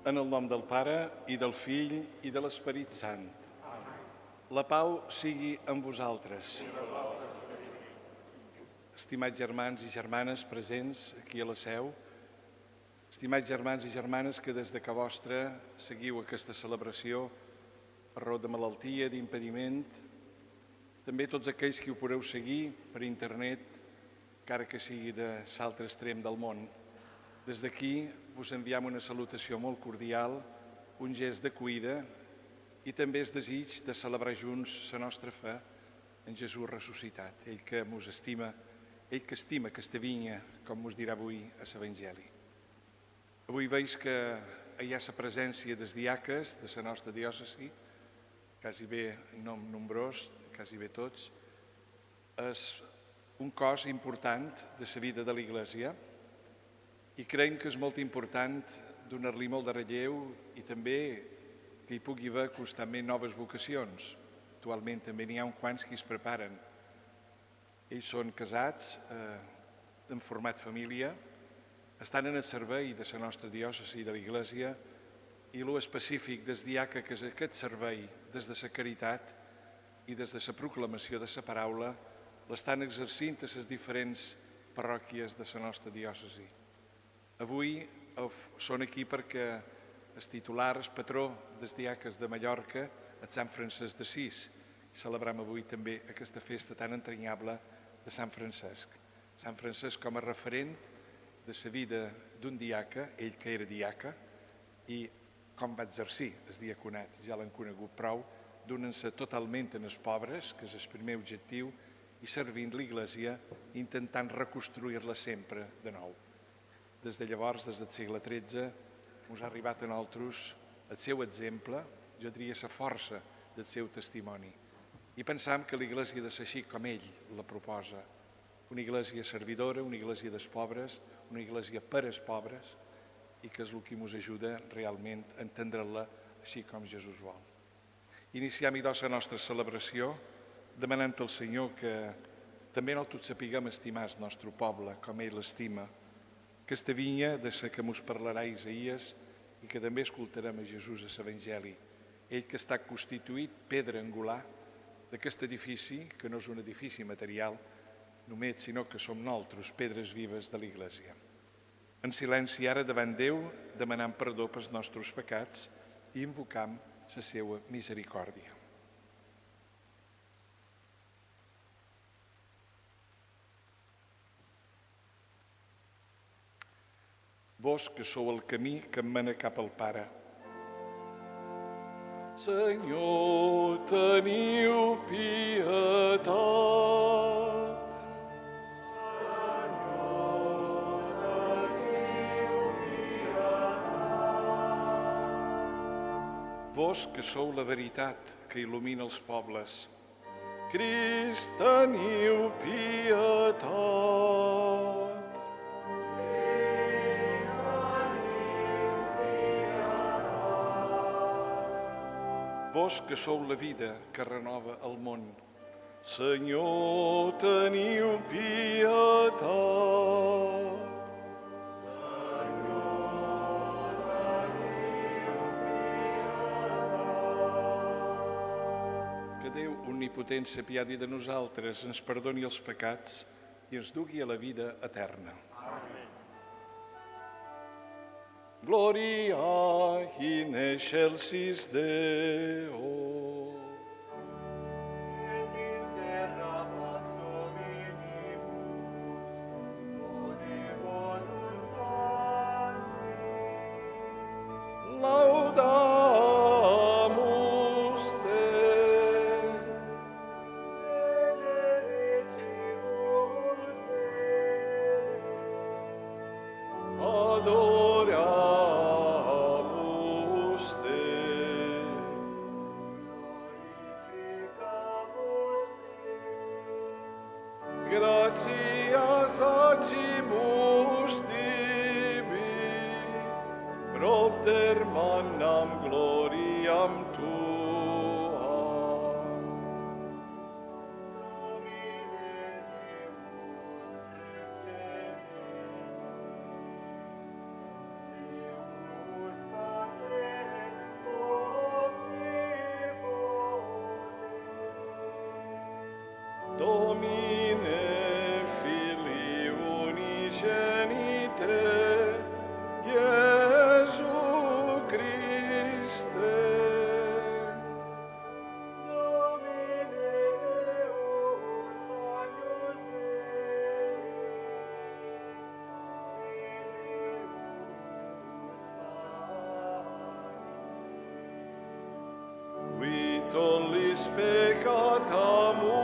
En el nom del Pare, i del Fill, i de l'Esperit Sant. La pau sigui amb vosaltres. Estimats germans i germanes presents aquí a la seu, estimats germans i germanes que des de casa vostra seguiu aquesta celebració per raó de malaltia, d'impediment, també tots aquells que ho podeu seguir per internet, encara que sigui de l'altre extrem del món. Des d'aquí us enviem una salutació molt cordial, un gest de cuida i també el desig de celebrar junts la nostra fe en Jesús ressuscitat, ell que mos estima, ell que estima aquesta vinya, com mos dirà avui a l'Evangeli. Avui veig que hi ha la presència dels diaques de la nostra diòcesi, quasi bé en nom nombrós, quasi bé tots. És un cos important de la vida de l'Església i creiem que és molt important donar-li molt de relleu i també que hi pugui haver constantment noves vocacions. Actualment també n'hi ha uns quants que es preparen. Ells són casats, han format família, estan en el servei de la nostra diòcesi i de l'Església i l'específic des diaca que és aquest servei des de la caritat i des de la proclamació de la paraula l'estan exercint a les diferents parròquies de la nostra diòcesi. Avui són aquí perquè el titular, el patró dels diaques de Mallorca, és Sant Francesc d'Assís. Celebrem avui també aquesta festa tan entranyable de Sant Francesc. Sant Francesc com a referent de la vida d'un diaca, ell que era diaca, i com va exercir el diaconat. Ja l'han conegut prou, donant-se totalment en els pobres, que és el primer objectiu, i servint l'Església, intentant reconstruir-la sempre de nou. Des de llavors, des del segle XIII, ens ha arribat a nosaltres el seu exemple, jo diria la força del seu testimoni. I pensam que l'Església ha de ser així com ell la proposa. Una Església servidora, una Església dels pobres, una Església per als pobres, i que és el que ens ajuda realment a entendre-la així com Jesús vol. Iniciem la nostra celebració demanant al Senyor que també nosaltres sapiguem estimar el nostre poble com ell l'estima, aquesta vinya de la que ens parlarà Isaías i que també escoltarem a Jesús a l'Evangeli, ell que està constituït pedra angular d'aquest edifici, que no és un edifici material només, sinó que som nosaltres, pedres vives de l'Església. En silenci ara davant Déu, demanant perdó pels nostres pecats i invocam la seva misericòrdia. Vós que sou el camí que em mena cap al Pare. Senyor, teniu pietat. Senyor, teniu pietat. Vós que sou la veritat que il·lumina els pobles. Crist, teniu pietat. Vós que sou la vida que renova el món. Senyor, teniu pietat. Senyor, teniu pietat. Que Déu omnipotent s'apiadi de nosaltres, ens perdoni els pecats i ens dugui a la vida eterna. Gloria in excelsis Deo. Et in terra pax hominibus, done voluntatis. Laudamus Te. Benedicimus Te. Adoramus. Gratias agimus tibi, propter mannam gloriam tuam. Deus unigènite, Jesucriste. Qui tollis peccata mundi,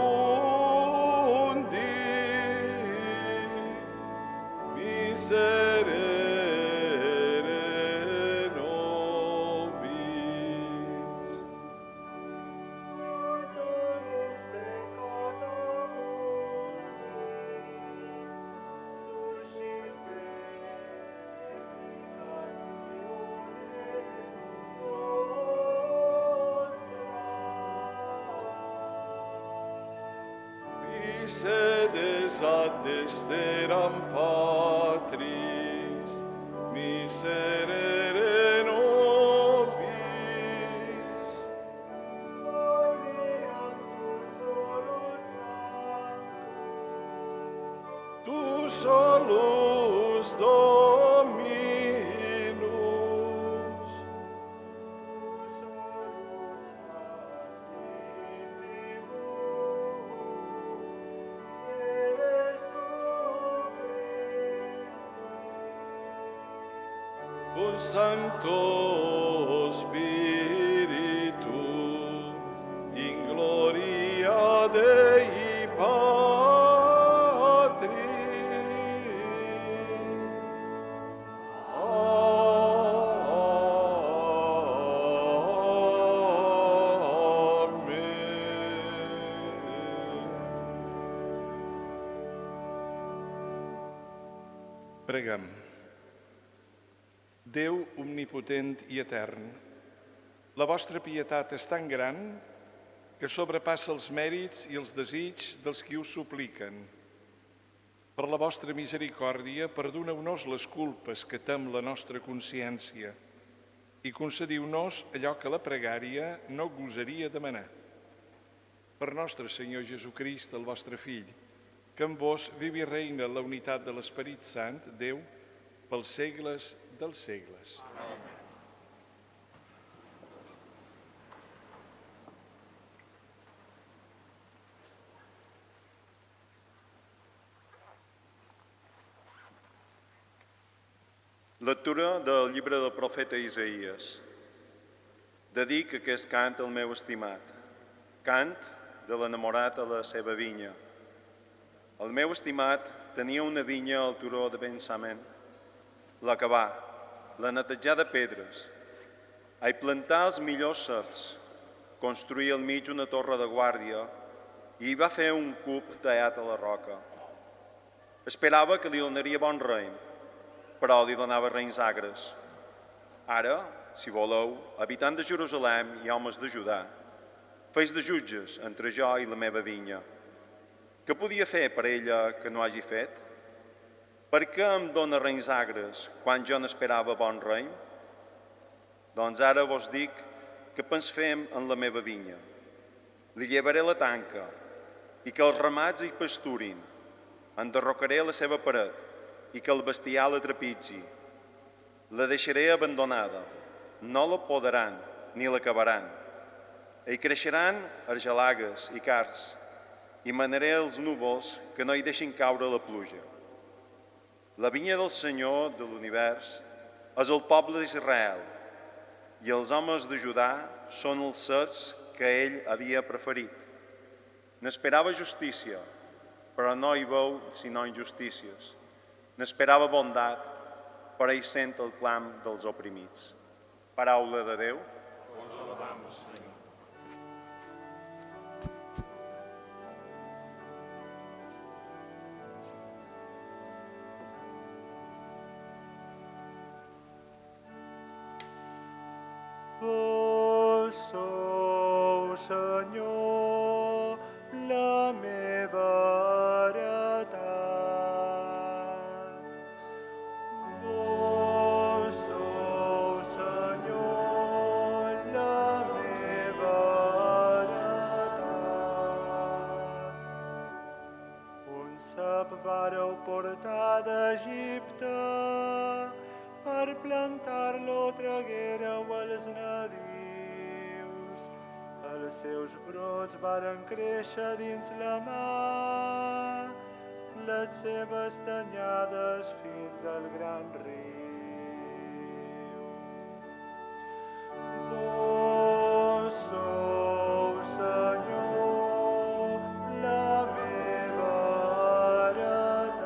miserere nobis. Sedes ad dexteram Patris, miserere nobis. Tu solus Dominus. Un Sancto Spiritu, in gloria Dei Patri. Amen. Preguem. Déu omnipotent i etern, la vostra pietat és tan gran que sobrepassa els mèrits i els desigs dels qui us supliquen. Per la vostra misericòrdia, perdoneu-nos les culpes que tem la nostra consciència i concediu-nos allò que la pregària no gosaria demanar. Per nostre Senyor Jesucrist, el vostre Fill, que amb vos viu i reina en la unitat de l'Esperit Sant, Déu, pels segles dels segles. Amén. Lectura del llibre del profeta Isaïes. Dedic aquest cant al meu estimat, cant de l'enamorat a la seva vinya. El meu estimat tenia una vinya al turó de Benjamín. L'acabà, la netejar de pedres, hi plantar els millors cercs, construir al mig una torre de guàrdia i hi va fer un cub tallat a la roca. Esperava que li donaria bon raïm, però li donava raïms agres. Ara, si voleu, habitants de Jerusalem i homes de Judà, feis de jutges entre jo i la meva vinya. Què podia fer per ella que no hagi fet? Per què em dóna raïms agres quan jo n'esperava bon raïm? Doncs ara vos dic que fem en la meva vinya. Li llevaré la tanca i que els ramats hi pasturin. Enderrocaré la seva paret i que el bestiar la trepitgi. La deixaré abandonada, no la podaran ni l'acabaran. Hi creixeran argelagues i cards i manaré els núvols que no hi deixin caure la pluja. La vinya del Senyor de l'univers és el poble d'Israel i els homes de Judà són els cercs que ell havia preferit. N'esperava justícia, però no hi veu sinó injustícies. N'esperava bondat, però hi sent el clam dels oprimits. Paraula de Déu. Us alabam, Senyor. Vos sou, Senyor, la meva heretat. Vos sou, Senyor, la meva heretat. Un cep vareu portar de d'Egipte. Per plantar-lo traguéreu els nadius. Els seus brots varen créixer dins la mar, les seves tanyades fins al gran riu. Vos sou, Senyor, la meva heretat.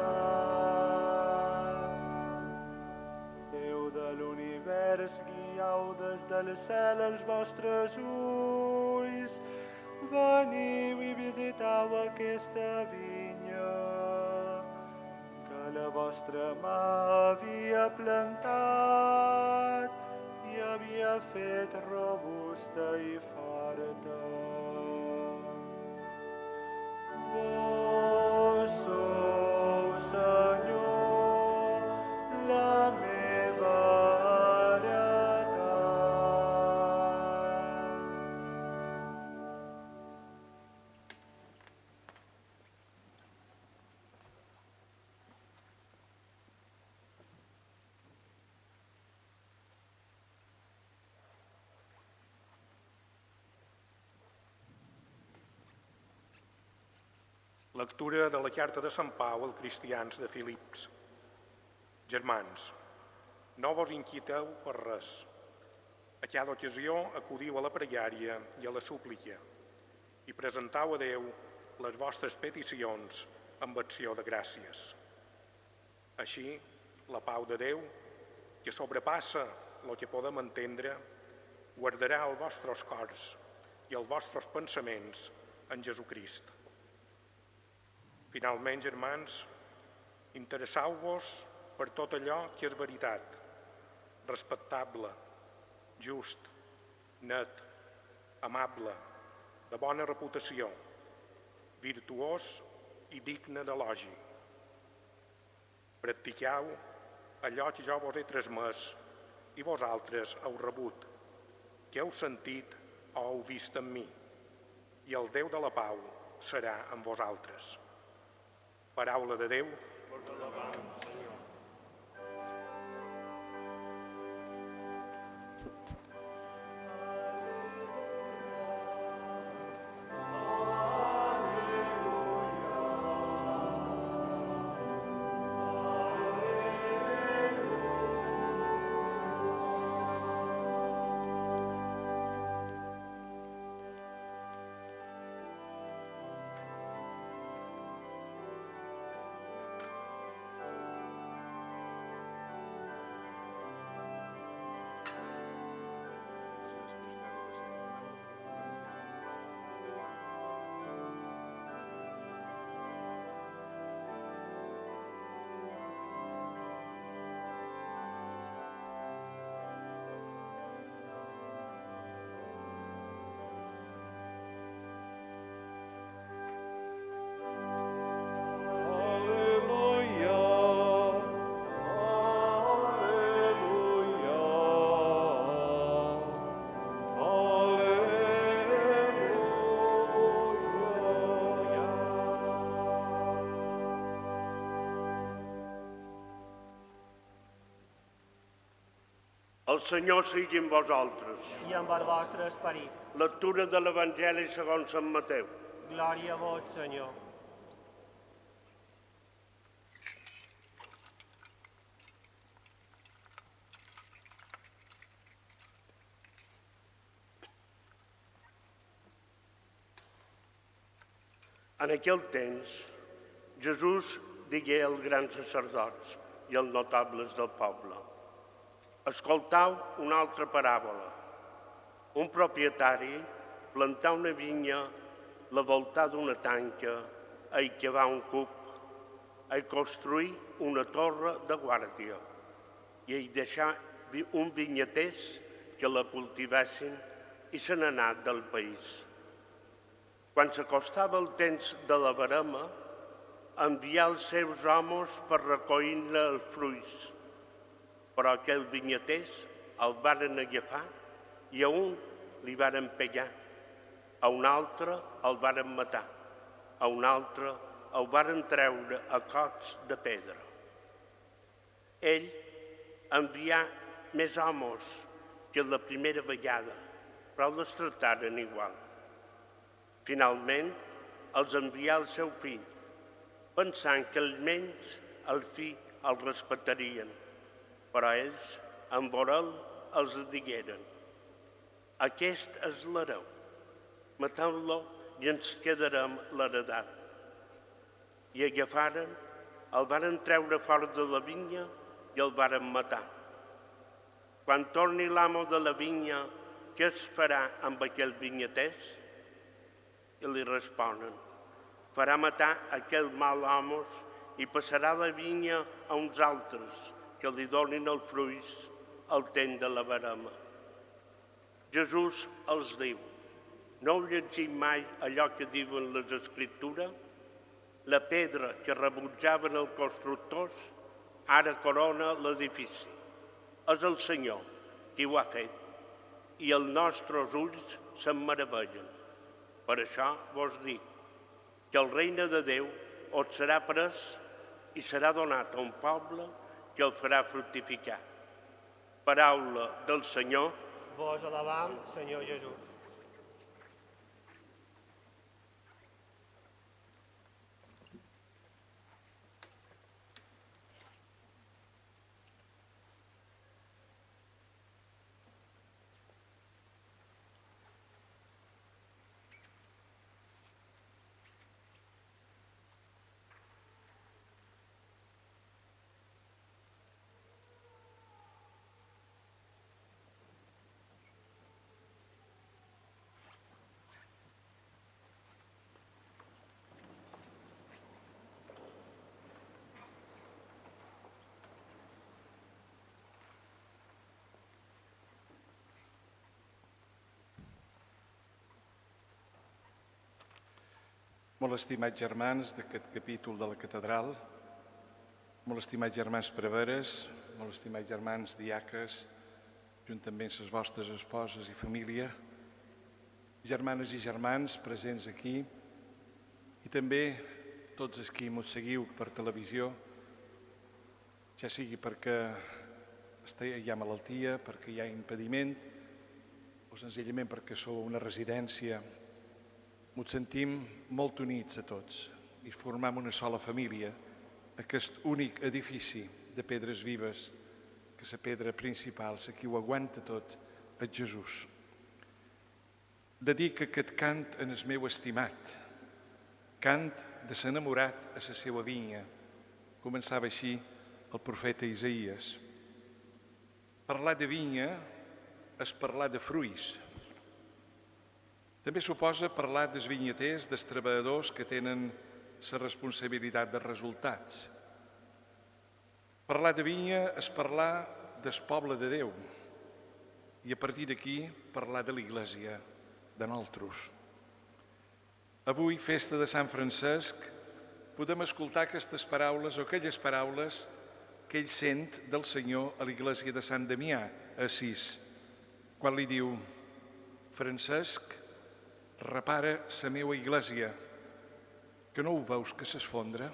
Déu de l'univers, guiau des del cel els vostres ulls. Veniu i visitau aquesta vinya que la vostra mà havia plantat i havia fet robusta i forta. Vos sou, Senyor, la meva heretat. Lectura de la carta de Sant Pau als cristians de Filips. Germans, no vos inquieteu per res. A cada ocasió acudiu a la pregària i a la súplica i presentau a Déu les vostres peticions amb acció de gràcies. Així, la pau de Déu, que sobrepassa el que podem entendre, guardarà els vostres cors i els vostres pensaments en Jesucrist. Finalment, germans, interessau-vos per tot allò que és veritat, respectable, just, net, amable, de bona reputació, virtuós i digne d'elogi. Practiqueu allò que jo vos he transmès i vosaltres heu rebut, que heu sentit o heu vist en mi, i el Déu de la pau serà amb vosaltres. Paraula de Déu. El Senyor sigui amb vosaltres. I amb el vostre esperit. Lectura de l'Evangeli segons Sant Mateu. Glòria a vos, Senyor. En aquell temps, Jesús digué als grans sacerdots i als notables del poble: escoltau una altra paràbola. Un propietari plantà una vinya la volta d'una tanca, a cavar un cup, a construir una torre de guàrdia i a deixar un vinyaters que la cultivessin i se n'anà del país. Quan s'acostava el temps de la verema, envià els seus homes per recollir-ne els fruits, però aquells vinyaters el varen agafar i a un li varen pegar, a un altre el varen matar, a un altre el varen treure a cops de pedra. Ell envià més homes que la primera vegada, però les tractaren igual. Finalment, els envià el seu fill, pensant que almenys al fi el respectarien, però ells, en veure'l, els digueren: aquest és l'hereu, mateu-lo i ens quedarem l'heredat. I agafaren, el varen treure fora de la vinya i el varen matar. Quan torni l'amo de la vinya, què es farà amb aquell vinyaters? I li responen: farà matar aquell mal homes i passarà la vinya a uns altres que li donin el fruit al temps de la verema. Jesús els diu: no heu llegit mai allò que diuen les Escritures? La pedra que rebutjaven els constructors ara corona l'edifici. És el Senyor qui ho ha fet i els nostres ulls se'n meravellen. Per això vos dic que el regne de Déu us serà pres i serà donat a un poble que el farà fructificar. Paraula del Senyor. Vos alabam, Senyor Jesús. Molt estimats germans d'aquest capítol de la catedral, molt estimats germans preveres, molt estimats germans diaques, juntament amb les vostres esposes i família, germanes i germans presents aquí, i també tots els qui ens seguiu per televisió, ja sigui perquè hi ha malaltia, perquè hi ha impediment, o senzillament perquè sou una residència. Ens sentim molt units a tots i formam una sola família, aquest únic edifici de pedres vives, que la pedra principal, la qui ho aguanta tot, és Jesús. Dedica aquest cant en el meu estimat, cant de s'enamorat a la seva vinya. Començava així el profeta Isaïes. Parlar de vinya és parlar de fruits. També suposa parlar dels vinyaters, dels treballadors que tenen la responsabilitat dels resultats. Parlar de vinya és parlar del poble de Déu i a partir d'aquí parlar de l'Església, de nosaltres. Avui, festa de Sant Francesc, podem escoltar aquestes paraules o aquelles paraules que ell sent del Senyor a l'Església de Sant Damià, a Assís, quan li diu: Francesc, repara la meva Església, que no ho veus que s'esfondra?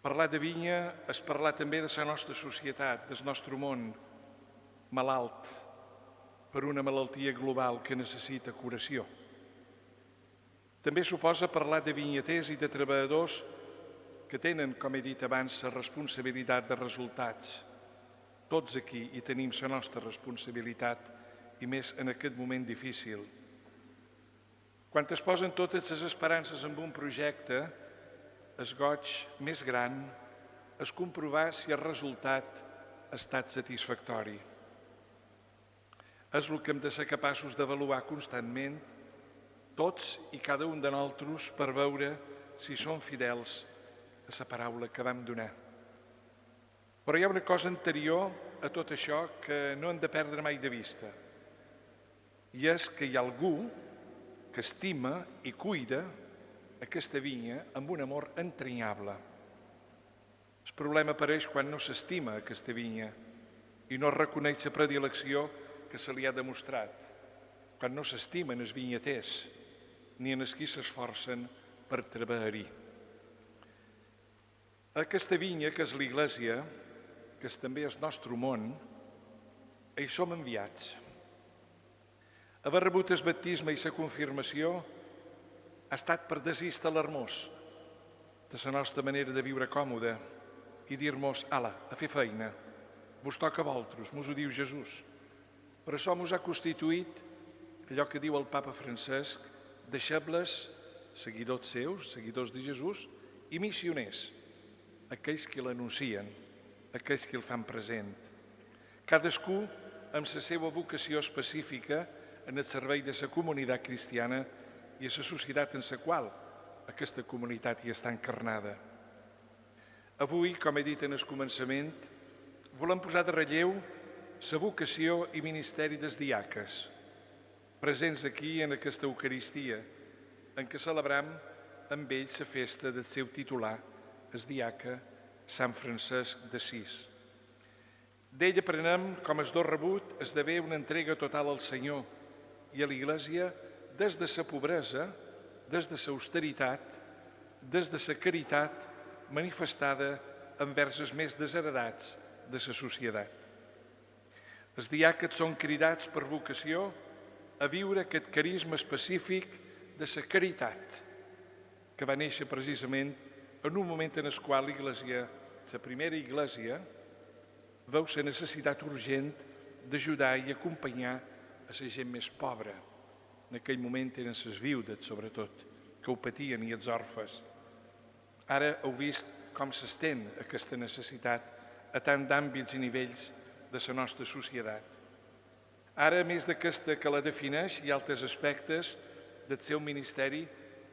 Parlar de vinya és parlar també de la nostra societat, del nostre món malalt per una malaltia global que necessita curació. També suposa parlar de vinyaters i de treballadors que tenen, com he dit abans, la responsabilitat de resultats. Tots aquí hi tenim la nostra responsabilitat, i més en aquest moment difícil. Quan es posen totes les esperances en un projecte, el goig més gran és comprovar si el resultat ha estat satisfactori. És el que hem de ser capaços d'avaluar constantment, tots i cada un de nosaltres, per veure si som fidels a la paraula que vam donar. Però hi ha una cosa anterior a tot això que no hem de perdre mai de vista, i és que hi ha algú que estima i cuida aquesta vinya amb un amor entranyable. El problema apareix quan no s'estima aquesta vinya i no es reconeix la predilecció que se li ha demostrat, quan no s'estimen els vinyaters ni en els qui s'esforcen per treballar-hi. Aquesta vinya, que és l'Iglésia, que també és el nostre món, hi som enviats. Haver rebut el baptisme i la confirmació ha estat per desistir l'hermós de la nostra manera de viure còmoda i dir-nos, ala, a fer feina, vos toca a vosaltres, mos ho diu Jesús. Per això mos ha constituït allò que diu el papa Francesc, deixebles, seguidors seus, seguidors de Jesús, i missioners, aquells que l'anuncien, aquells que el fan present. Cadascú amb la seva vocació específica en el servei de la comunitat cristiana i a la societat en la qual aquesta comunitat hi està encarnada. Avui, com he dit en el començament, volem posar de relleu la vocació i ministeri dels diaques, presents aquí en aquesta Eucaristia, en què celebram amb ells la festa del seu titular, el diaca Sant Francesc d'Assís. D'ell aprenem com el do rebut esdevé una entrega total al Senyor i a l'Iglésia des de la pobresa, des de l'austeritat, des de la caritat manifestada envers els més desheredats de la societat. Els diàcats són cridats per vocació a viure aquest carisma específic de la caritat, que va néixer precisament en un moment en el qual l'Iglésia, la primera Iglésia, veu la necessitat urgent d'ajudar i acompanyar a la gent més pobra. En aquell moment eren les viudes, sobretot, que ho patien, i els orfes. Ara heu vist com s'estén aquesta necessitat a tant d'àmbits i nivells de la nostra societat. Ara, a més d'aquesta que la defineix, hi ha altres aspectes del seu ministeri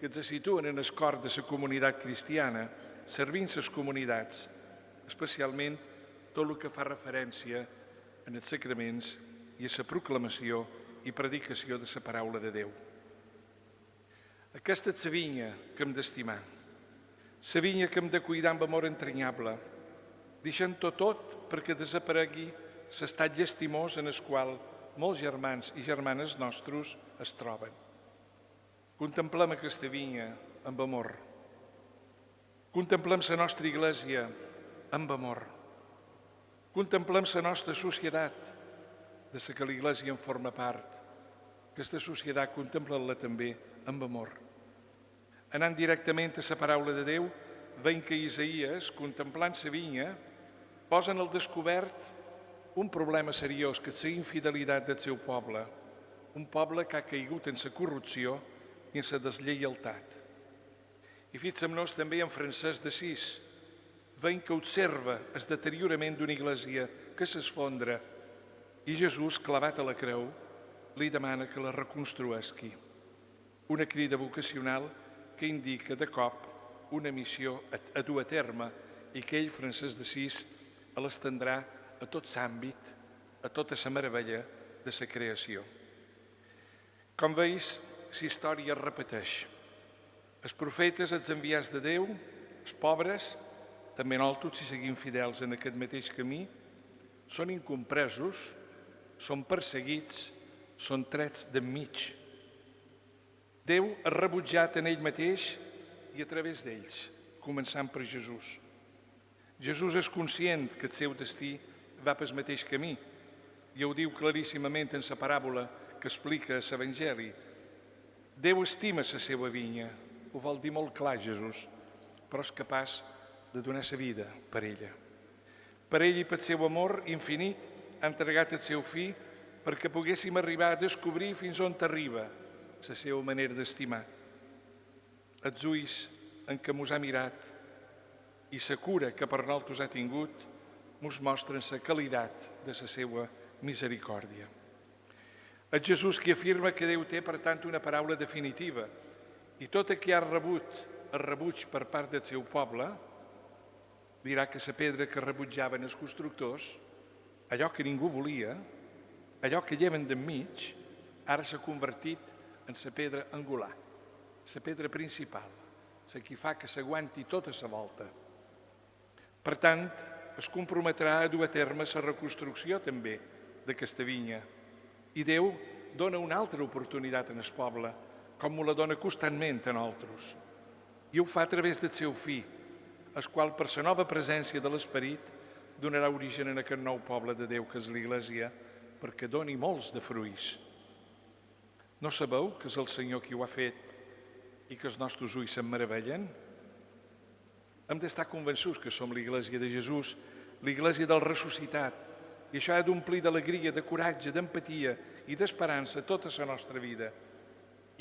que ens situen en el cor de la comunitat cristiana, servint les comunitats, especialment tot el que fa referència en els sacraments i a la proclamació i predicació de la paraula de Déu. Aquesta és la vinya que hem d'estimar, la vinya que hem de cuidar amb amor entranyable, deixant-ho tot perquè desaparegui l'estat llastimós en el qual molts germans i germanes nostres es troben. Contemplem aquesta vinya amb amor. Contemplem la nostra Iglésia amb amor. Contemplem la nostra societat, de la que l'Iglésia en forma part. Aquesta societat, contemplem-la també amb amor. Anant directament a la paraula de Déu, veiem que Isaïes, contemplant la vinya, posa en el descobert un problema seriós, que és la infidelitat del seu poble, un poble que ha caigut en la corrupció i en la deslleialtat. I fixem-nos també en Francesc d'Assís, veient que observa el deteriorament d'una Iglésia que s'esfondra i Jesús, clavat a la creu, li demana que la reconstrueixi. Una crida vocacional que indica de cop una missió a dur a terme i que ell, Francesc d'Assís, l'estendrà a tot l'àmbit, a tota la meravella de la creació. Com veus, la història es repeteix. Els profetes, els enviats de Déu, els pobres, també nosaltres, si seguim fidels en aquest mateix camí, són incompresos, són perseguits, són trets d'enmig. Déu ha rebutjat en ell mateix i a través d'ells, començant per Jesús. Jesús és conscient que el seu destí va pel mateix camí i ho diu claríssimament en la paràbola que explica l'Evangeli. Déu estima la seva vinya, ho vol dir molt clar Jesús, però és capaç de donar la vida per ella. Per ell i pel seu amor infinit ha entregat el seu fill perquè poguéssim arribar a descobrir fins on arriba la seva manera d'estimar. Els ulls en què mos ha mirat i la cura que per nosaltres ha tingut mos mostren la qualitat de la seva misericòrdia. És Jesús qui afirma que Déu té, per tant, una paraula definitiva i tot el que ha rebut el rebuig per part del seu poble dirà que la pedra que rebutjaven els constructors, allò que ningú volia, allò que lleven d'enmig, ara s'ha convertit en la pedra angular, la pedra principal, la que fa que s'aguanti tota la volta. Per tant, es comprometrà a dur a terme la reconstrucció també d'aquesta vinya. I Déu dona una altra oportunitat en el poble, com me la dona constantment a nosaltres. I ho fa a través del seu fill, el qual, per la nova presència de l'Esperit, donarà origen en aquest nou poble de Déu que és l'Església, perquè doni molts de fruits. No sabeu que és el Senyor qui ho ha fet i que els nostres ulls se'n meravellen? Hem d'estar convençuts que som l'Església de Jesús, l'Església del ressuscitat, i això ha d'omplir d'alegria, de coratge, d'empatia i d'esperança tota la nostra vida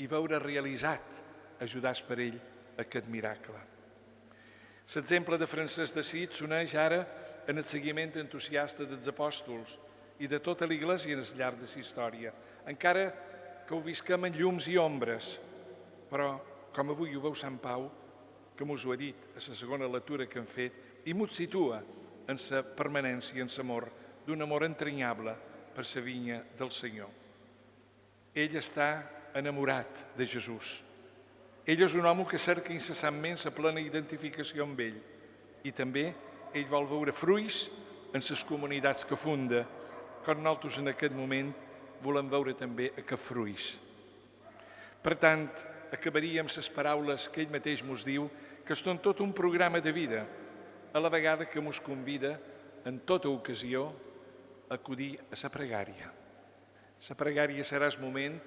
i veure realitzat, ajudats per ell, aquest miracle. L'exemple de Francesc d'Assís s'uneix ara en el seguiment entusiasta dels apòstols i de tota l'Església en el llarg de la història, encara que ho visquem en llums i ombres, però, com avui ho veu Sant Pau, que mos ho ha dit a la segona lectura que hem fet, i mos situa en la permanència, en l'amor, d'un amor entranyable per la vinya del Senyor. Ell està enamorat de Jesús. Ell és un home que cerca incessantment la plena identificació amb ell i també ell vol veure fruits en les comunitats que funda, com nosaltres en aquest moment volem veure també aquests fruits. Per tant, acabaríem les paraules que ell mateix mos diu, que són tot un programa de vida, a la vegada que mos convida en tota ocasió a acudir a la pregària. La pregària serà el moment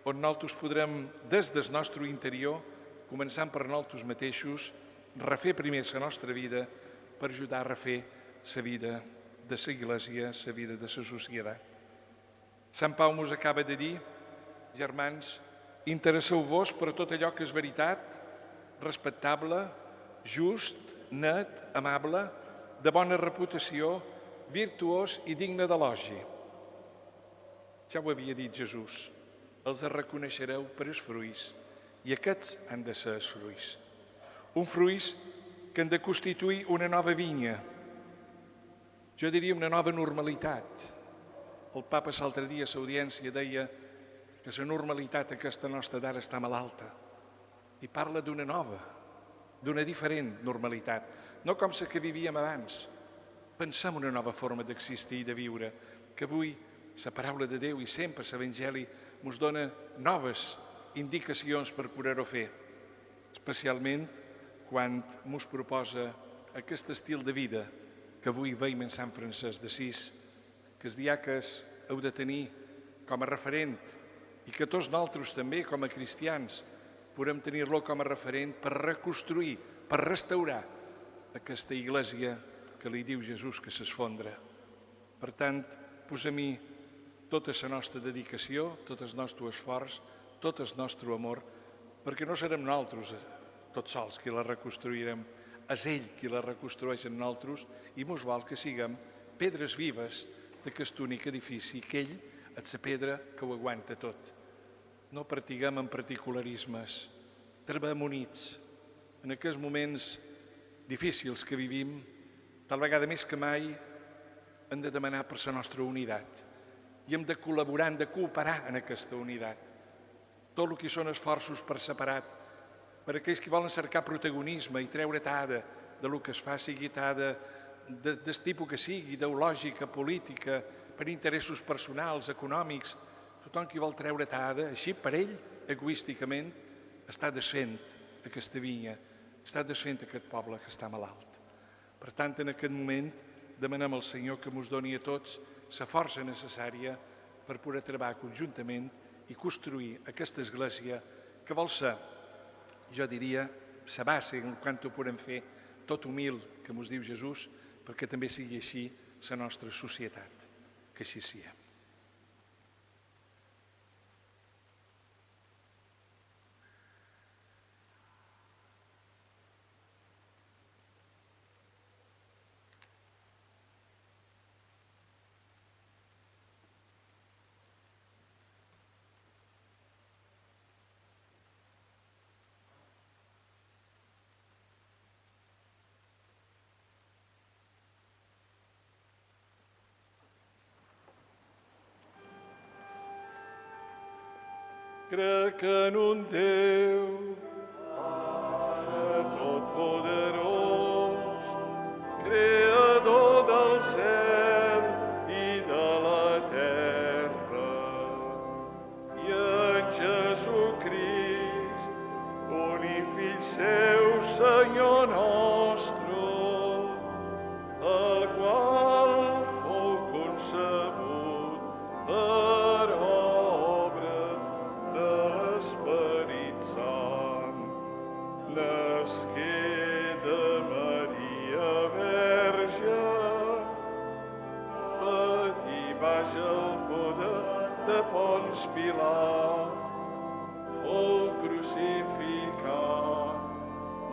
on nosaltres podrem, des del nostre interior, començant per nosaltres mateixos, refer primer la nostra vida per ajudar a refer la vida de l'Església, la vida de la societat. Sant Pau mos acaba de dir, germans, interesseu-vos per tot allò que és veritat, respectable, just, net, amable, de bona reputació, virtuós i digne d'elogi. Ja ho havia dit Jesús, els reconeixereu per els fruits, i aquests han de ser els fruits. Un fruits que han de constituir una nova vinya, jo diria una nova normalitat. El papa l'altre dia a l'audiència deia que la normalitat aquesta nostra d'ara està malalta i parla d'una nova, d'una diferent normalitat, no com la que vivíem abans. Pensem una nova forma d'existir i de viure, que avui la paraula de Déu i sempre l'Evangeli ens dona noves indicacions per poder-ho fer, especialment quan ens proposa aquest estil de vida que avui veiem en Sant Francesc d'Assís, que els diaques heu de tenir com a referent i que tots nosaltres també, com a cristians, podem tenir-lo com a referent per reconstruir, per restaurar aquesta Església que li diu Jesús que s'esfondra. Per tant, posem-hi tota la nostra dedicació, tot el nostre esforç, tot el nostre amor, perquè no serem nosaltres tots sols qui la reconstruirem, és ell qui la reconstrueix en nosaltres i mos vol que siguem pedres vives d'aquest únic edifici, que ell és la pedra que ho aguanta tot. No partiguem en particularismes, treballem units. En aquests moments difícils que vivim, tal vegada més que mai, hem de demanar per la nostra unitat i hem de col·laborar, hem de cooperar en aquesta unitat. Tot el que són esforços per separat, per aquells que volen cercar protagonisme i treure tada de lo que es fa, sigui tada del tipus que sigui, ideològica, política, per interessos personals, econòmics, tothom qui vol treure tada, així per ell, egoísticament, està desfent aquesta vinya, està desfent aquest poble que està malalt. Per tant, en aquest moment, demanem al Senyor que ens doni a tots la força necessària per poder treballar conjuntament i construir aquesta Església que vol ser, jo diria, la base en quant ho podem fer, tot humil, que ens diu Jesús, perquè també sigui així la nostra societat. Que així sigui. Crec en un Déu, Pare totpoderós, creador del cel i de la terra, i en Jesucrist, únic Fill seu, Senyor nostre, de Pons Pilat, fou crucificat,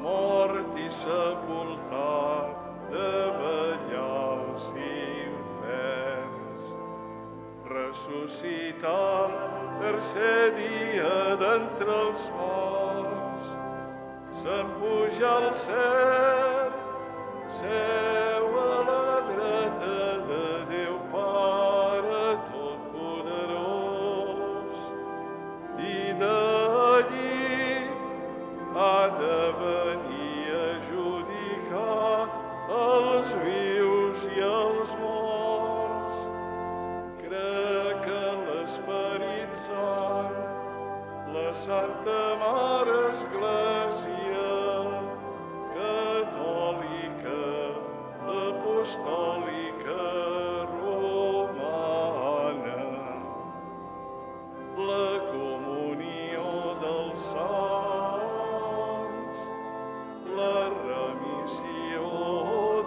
mort i sepultat, de ballar als infers. Ressuscitant, tercer dia d'entre els morts, se'n puja al cel, seu a la dreta de Déu Pare Totpoderós, i d'allí ha de venir a judicar els vius i els morts. Crec en l'Esperit Sant, la Santa Mare Església, catòlica, apostòlica, romana, la comunió dels sants, la remissió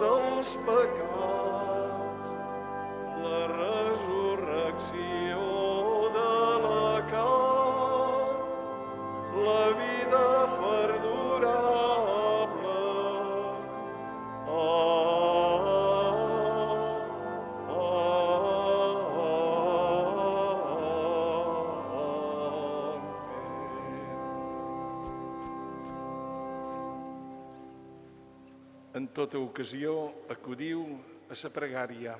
dels pecats, la resurrecció de la carn, la vida perdurable. En tota ocasió acudiu a la pregària.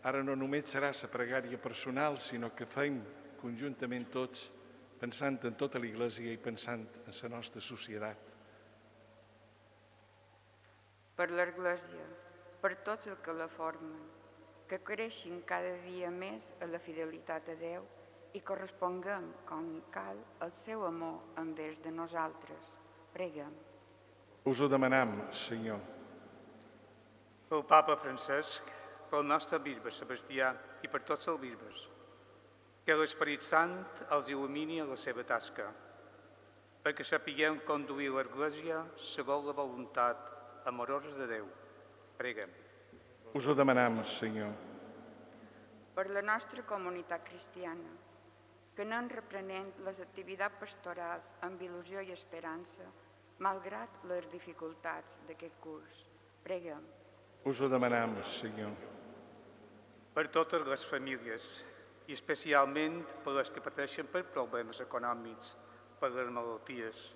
Ara no només serà la pregària personal, sinó que fem conjuntament tots, pensant en tota l'Església i pensant en la nostra societat. Per l'Església, per tots els que la formen, que creixin cada dia més a la fidelitat a Déu i corresponguem, com cal, al seu amor envers de nosaltres. Preguem. Us ho demanam, Senyor. Pel Papa Francesc, pel nostre bisbe Sebastià i per tots els bisbes, que l'Esperit Sant els il·lumini a la seva tasca, perquè sapiguem conduir l'Església segons la voluntat amorosa de Déu. Preguem. Us ho demanam, Senyor. Per la nostra comunitat cristiana, que anem reprenent les activitats pastorals amb il·lusió i esperança, malgrat les dificultats d'aquest curs. Preguem. Us ho demanam, Senyor. Per totes les famílies, i especialment per les que pateixen per problemes econòmics, per les malalties,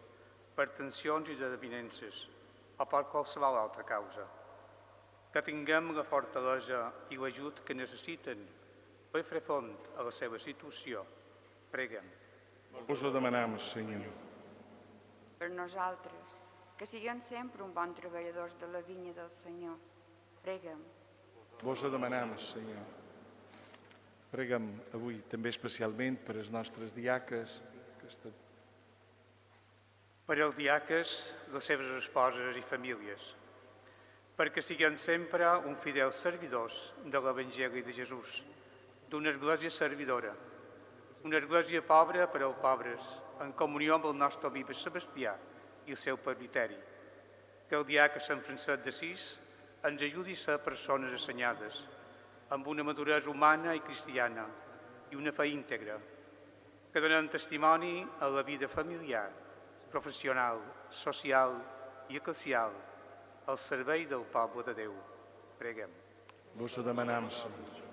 per tensions i desavinences o per qualsevol altra causa. Que tinguem la fortalesa i l'ajut que necessiten per fer front a la seva situació. Preguem. Us ho demanam, Senyor. Per nosaltres, que siguem sempre un bon treballadors de la vinya del Senyor. Preguem. Vos ho demanam, Senyor. Preguem avui també especialment per als nostres diaques. Per als diaques, les seves esposes i famílies, perquè siguem sempre un fidel servidors de l'Evangeli de Jesús, d'una església servidora, una església pobra per als pobres, en comunió amb el nostre bisbe Sebastià i el seu presbiteri. Que el diaca Sant Francesc d'Assís ens ajudi a ser persones assenyades, amb una maduresa humana i cristiana i una fe íntegra, que donen testimoni a la vida familiar, professional, social i eclesial, al servei del poble de Déu. Preguem. Vos ho demanam, Senyor.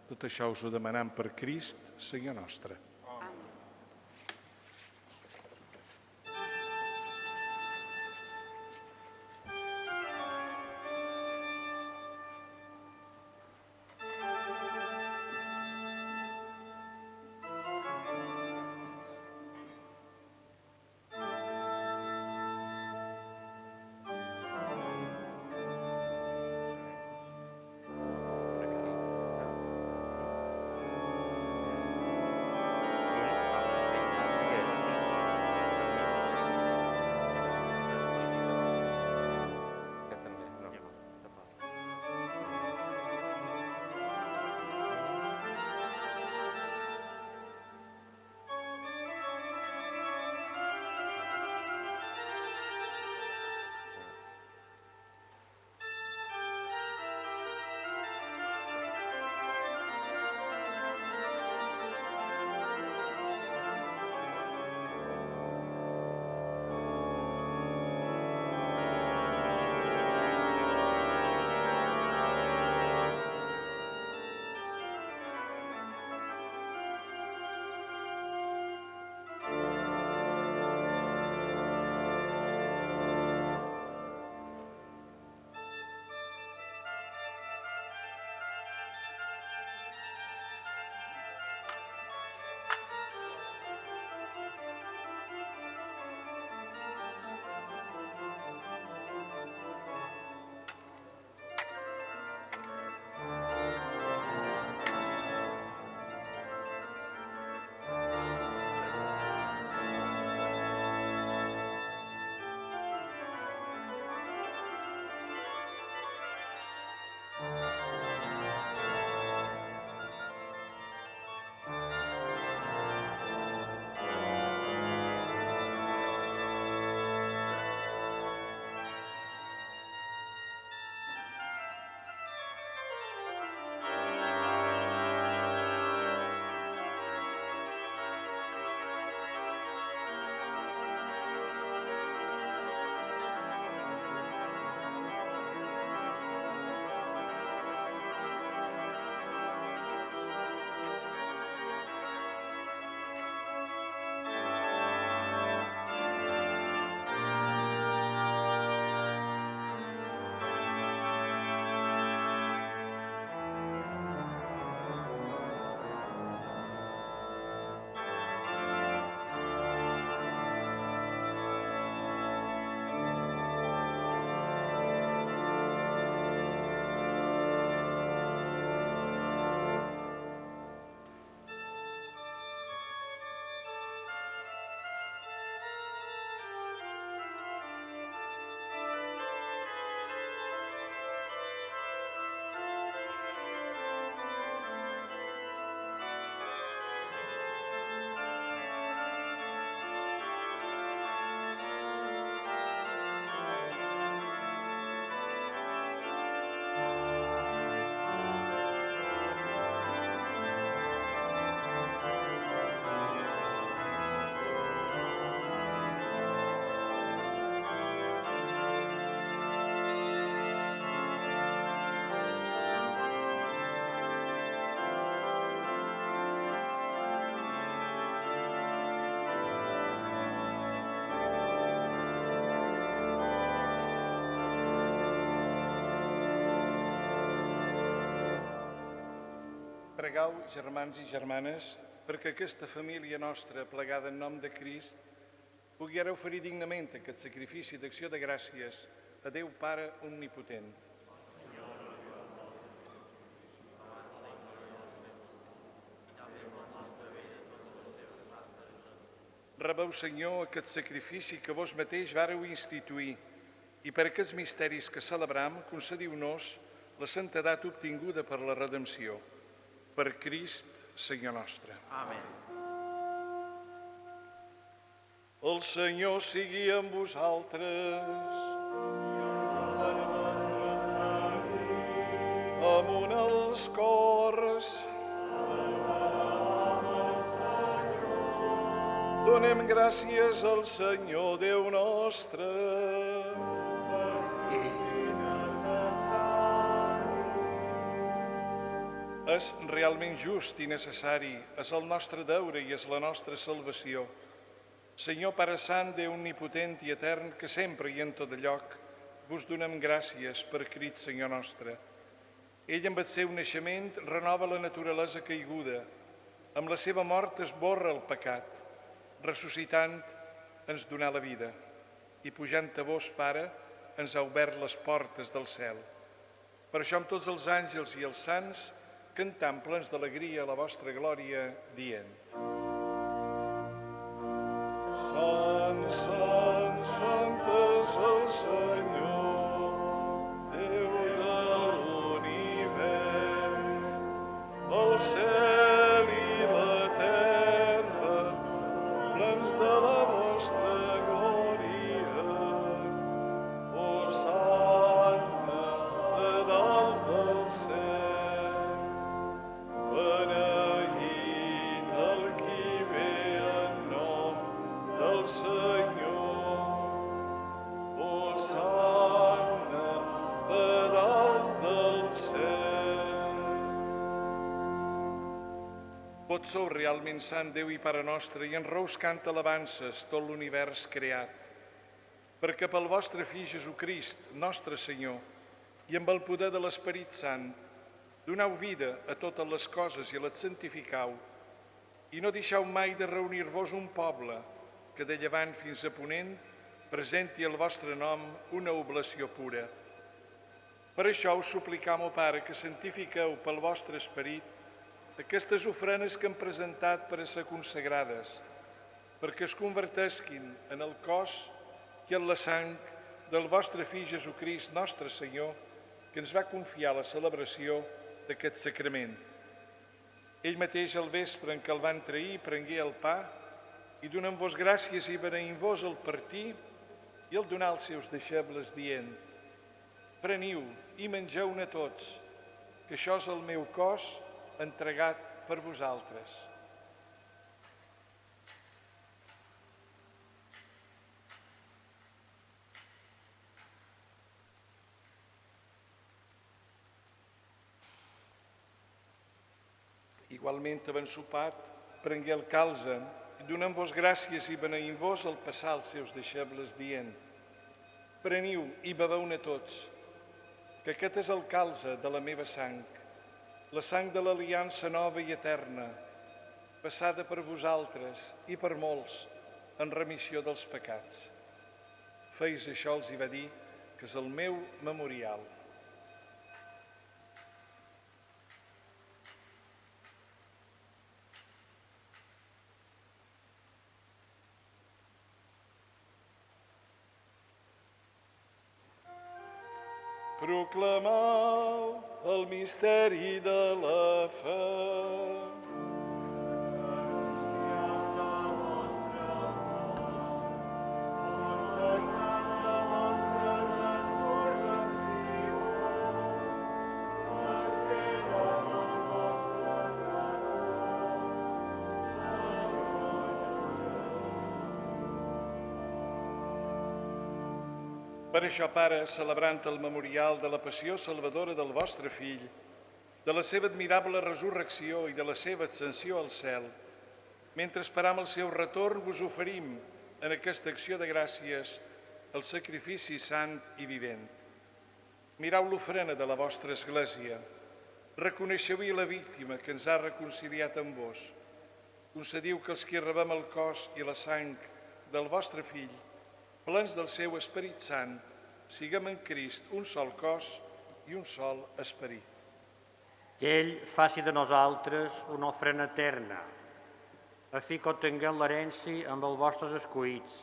Tot això us ho demanam per Crist, Senyor nostre. pregueu, germans i germanes, perquè aquesta família nostra, plegada en nom de Crist, pugui ara oferir dignament aquest sacrifici d'acció de gràcies a Déu Pare Omnipotent. Rebeu, Senyor, aquest sacrifici que vos mateix vareu instituir i per aquests misteris que celebram, concediu-nos la santedat obtinguda per la redempció. Per Crist, Senyor nostre. Amén. El Senyor sigui amb vosaltres. Amunt els cors. Donem gràcies al Senyor Déu nostre. És realment just i necessari, és el nostre deure i és la nostra salvació. Senyor Pare Sant, Déu omnipotent i etern, que sempre i en tot lloc vos donem gràcies per Crist, Senyor nostre. Ell, amb el seu naixement, renova la naturalesa caiguda. Amb la seva mort esborra el pecat. Ressuscitant, ens donà la vida. I pujant a vos, Pare, ens ha obert les portes del cel. Per això, amb tots els àngels i els sants, cantam plens d'alegria la vostra glòria, dient: Sant, sant, sant és el Senyor, Déu de l'univers, el cel i la terra, plens de la vostra glòria. Hosanna a dalt del cel. Beneït el qui ve en nom del Senyor. Hosanna a dalt del cel. Pot sou realment sant Déu i Pare nostre, i en rous canta alabances tot l'univers creat. Perquè pel vostre Fill Jesucrist, nostre Senyor, i amb el poder de l'Esperit Sant, donau vida a totes les coses i les santificau, i no deixeu mai de reunir-vos un poble que de llevant fins a ponent presenti el vostre nom una oblació pura. Per això us suplicam, ó Pare, que santifiqueu pel vostre Esperit aquestes ofrenes que hem presentat per a ser consagrades, perquè es convertesquin en el cos i en la sang del vostre Fill Jesucrist, nostre Senyor, que ens va confiar la celebració d'aquest sacrament. Ell mateix, al vespre en què el van trair, prengué el pa i donant-vos gràcies i beneint-vos el partir i el donar als seus deixebles, dient: Preniu i mengeu-ne tots, que això és el meu cos entregat per vosaltres. Igualment, havent sopat, prengué el calze i donant-vos gràcies i beneint-vos el passar als seus deixebles, dient: Preniu i beveu-ne tots, que aquest és el calze de la meva sang, la sang de l'aliança nova i eterna, passada per vosaltres i per molts en remissió dels pecats. Feis això, els hi va dir, que és el meu memorial. Proclamau el misteri de la fe. Per això, Pare, celebrant el memorial de la passió salvadora del vostre Fill, de la seva admirable resurrecció i de la seva ascensió al cel, mentre esperam el seu retorn, vos oferim en aquesta acció de gràcies el sacrifici sant i vivent. Mirau l'ofrena de la vostra Església, Reconeixeu-hi la víctima que ens ha reconciliat amb vos. Concediu que els que rebem el cos i la sang del vostre Fill, plens del seu Esperit Sant, siguem en Crist un sol cos i un sol esperit. Que ell faci de nosaltres una ofrena eterna, a fi que obtinguem l'herència amb els vostres escollits.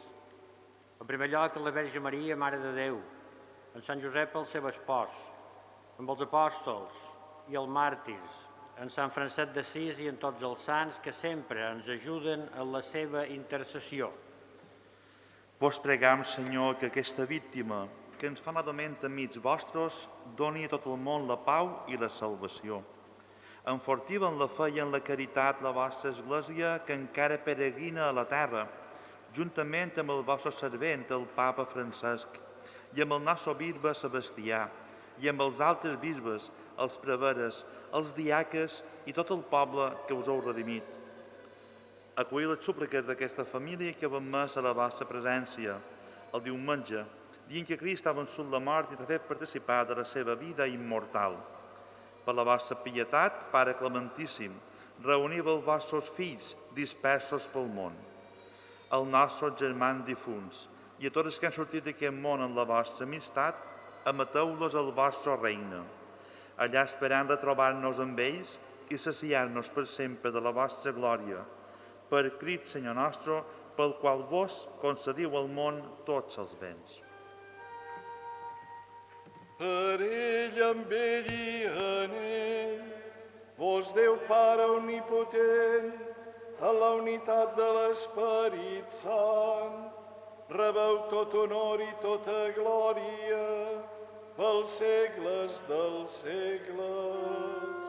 En primer lloc, la Verge Maria, Mare de Déu, en Sant Josep, el seu espòs, amb els apòstols i els màrtirs, en Sant Francesc d'Assís i en tots els sants que sempre ens ajuden en la seva intercessió. Vos pregam, Senyor, que aquesta víctima que ens fa novament amics vostres doni a tot el món la pau i la salvació. Enfortiu en la fe i en la caritat la vostra Església que encara peregrina a la terra, juntament amb el vostre servent, el papa Francesc, i amb el nostre bisbe Sebastià, i amb els altres bisbes, els preveres, els diaques i tot el poble que us heu redimit. Acolliu les súpliques d'aquesta família que vam més a la vostra presència el diumenge, dia en què Crist ha vençut la mort i t'ha fet participar de la seva vida immortal. Per la vostra pietat, Pare Clementíssim, reuniu els vostres fills dispersos pel món, els nostres germans difunts i a tots els que han sortit d'aquest món en la vostra amistat, emeteu-los al vostre regne. Allà esperant retrobar-nos amb ells i saciar-nos per sempre de la vostra glòria. Per Crist, Senyor nostre, pel qual vos concediu al món tots els béns. Per ell, amb ell i en ell, vos Déu Pare omnipotent, a la unitat de l'Esperit Sant, rebeu tot honor i tota glòria pels segles dels segles.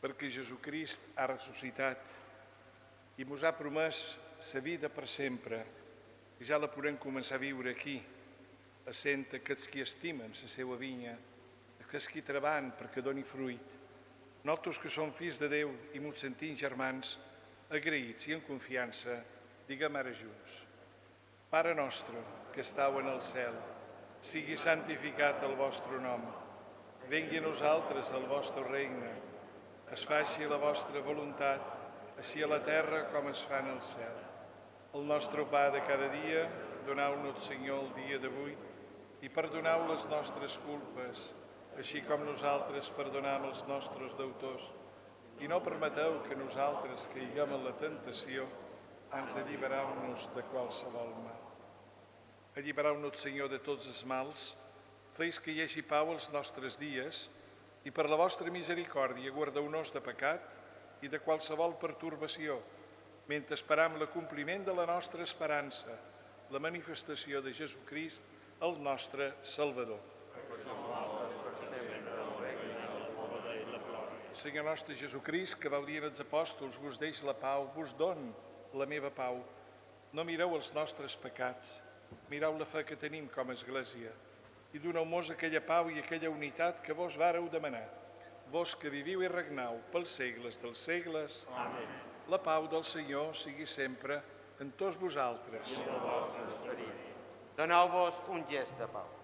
Perquè Jesucrist ha ressuscitat i mos ha promès la vida per sempre, i ja la podem començar a viure aquí, essent aquests qui estimen la seva vinya, aquests qui treballen perquè doni fruit. Nosaltres que som fills de Déu i mos sentim germans, agraïts i en confiança, diguem ara junts. Pare nostre, que estàu en el cel, sigui santificat el vostre nom. Vengui a nosaltres el vostre regne. Es faci la vostra voluntat, així a la terra com es fa en el cel. El nostre pa de cada dia, doneu-nos, Senyor, el dia d'avui, i perdoneu les nostres culpes, així com nosaltres perdonem els nostres deutors. I no permeteu que nosaltres caiguem en la tentació, ens allibereu-nos de qualsevol mal. Allibereu-nos, Senyor, de tots els mals, feis que hi hagi pau als nostres dies, i per la vostra misericòrdia guardeu-nos de pecat i de qualsevol pertorbació, mentre esperam l'acompliment de la nostra esperança, la manifestació de Jesucrist, el nostre Salvador. Senyor nostre Jesucrist, que vau dir als apòstols, vos deix la pau, vos don la meva pau. No mireu els nostres pecats, mireu la fe que tenim com a Església, i doneu-nos aquella pau i aquella unitat que vos vàreu demanar. Vos que viviu i regnau pels segles dels segles. Amén. La pau del Senyor sigui sempre en tots vosaltres. I el vostre esperit. Doneu-vos un gest de pau.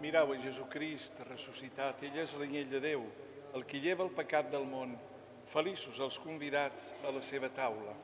Mireu a Jesucrist ressuscitat, ell és l'anyell de Déu, el que lleva el pecat del món. Feliços els convidats a la seva taula.